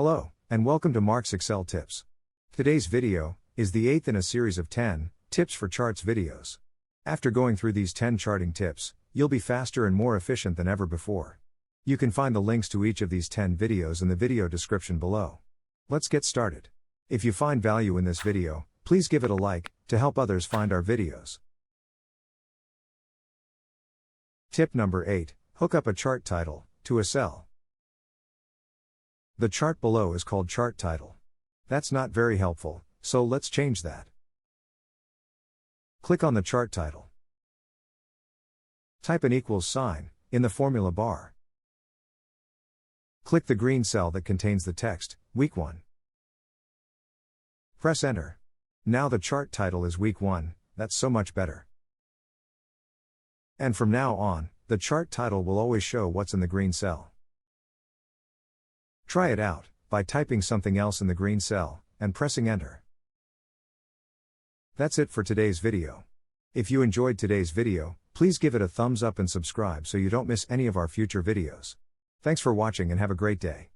Hello, and welcome to Mark's Excel Tips. Today's video is the 8th in a series of 10 tips for charts videos. After going through these 10 charting tips, you'll be faster and more efficient than ever before. You can find the links to each of these 10 videos in the video description below. Let's get started. If you find value in this video, please give it a like to help others find our videos. Tip number 8, hook up a chart title to a cell. The chart below is called chart title. That's not very helpful, so let's change that. Click on the chart title. Type an equals sign in the formula bar. Click the green cell that contains the text, Week 1. Press Enter. Now the chart title is Week 1, that's so much better. And from now on, the chart title will always show what's in the green cell. Try it out by typing something else in the green cell and pressing Enter. That's it for today's video. If you enjoyed today's video, please give it a thumbs up and subscribe so you don't miss any of our future videos. Thanks for watching and have a great day.